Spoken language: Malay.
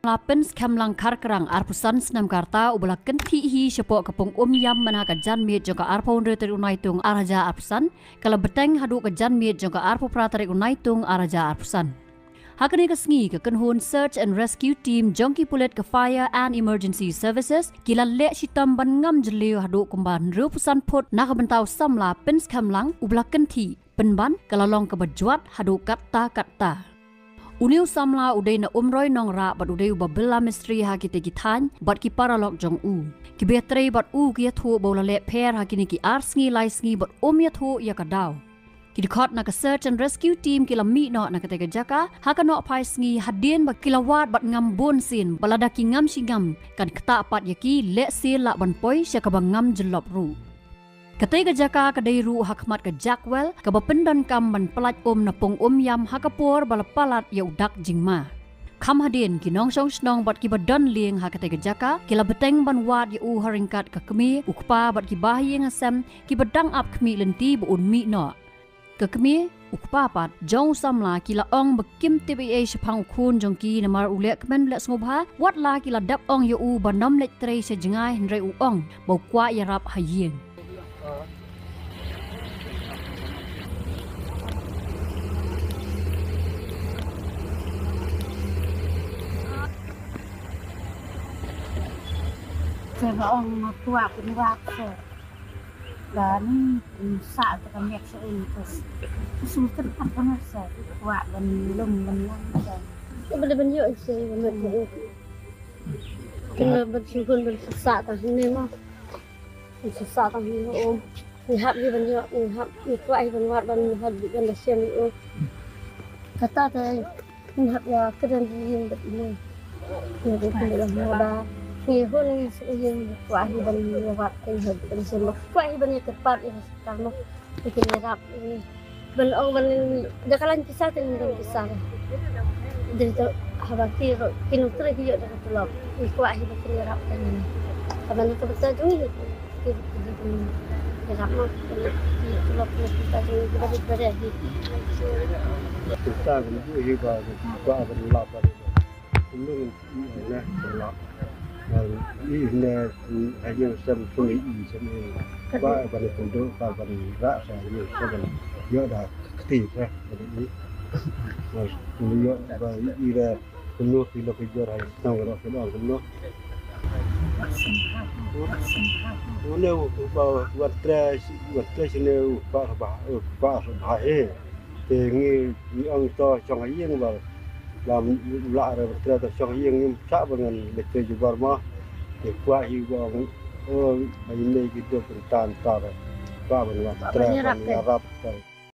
Lapens kamlang karkerang arpusan senam karta ubala kenti hi sepok kepung yam mana kajan miet jongka arpo teri unaitung araja arpusan kalau beteng hadu kajan miet jongka arpo pratari unaitung araja arpusan. Hakani kesngi ke kenhun Search and Rescue Team jongki pulet ke Fire and Emergency Services kila lek shitam ban ngam jeleu hadu kumban rupusan pot nak bentau samla pens kamlang ubala kenti penban kalau long ke berjuat hadu kata. Uniu samla udai na umroi nongra bat udai uba bela mistri ha kita gitan bat ki paralok jong u. Ki betre bat u ki thu bola le per ha kini ki arsngi laisngi bat ya thu ya kadau. Ki dikot na ka Search and Rescue Team kila mi no na katega jaka ha ka no pai sngi hadien bat kilawat bat ngam bon sin balada ki ngam singam kan kata pat yaki le sil la ban poi sya ka ngam jelop ru. Ketika jaka kedai ru hakmat ke Jackwell ke bependan kam ban pelat na pong yam hakapor balapalat ya udak jingma. Kam hadin ki nong song snong bat ki badan lieng ha ketika jaka kila beteng ban wat ya haringkat ke kemi ukpa bat ki bahi ngasem ki badang ap kemi lenti bu mi no. Ke kemi ukpa pat jong samla kila ong bekim TPA sepang ukun jong ki namar ulek kemen lek ngobha wat la kila dap ong ya bandam lek trei sejengai hendrai ong bau kwa ya rap hayeng. Saya orang tua pun waktu dan saat kami terus mungkin apa nasa tua dan belum menang benar-benar yuk sih benar kena bersyukur bersusah tapi memang susah tapi lihat di banyak lihat itu ay banwat ban di siam itu kata saya lihat ya keren yang begini yang dalam moda Ngehun yang kuahi ban lewat yang ban semua kuahi ban cepat yang sekarang bikin nyerap ini ban ban dakalan kisah dengan kisah dari itu habaki kinu terus dia dapat telok kuahi ban nyerap ini kapan itu betul juga nyerap mah telok kita juga kita berada kita itu hiba kuah ban lapar belum ya telok ini hanya sampai ini ba ban pondok ba ban ra sa ni seban yo da keti ya jadi mas yo ba ira penuh kilo kejar hai nang ro kilo penuh Ule ba buat tres ne ba hai tengi ni ang to chong yeng ba làm lạ rồi tra tập cho riêng nhưng xã bằng lịch chơi chụp mà để qua hi qua mấy này cái được tàn tàn rồi qua bằng là tra bằng là rap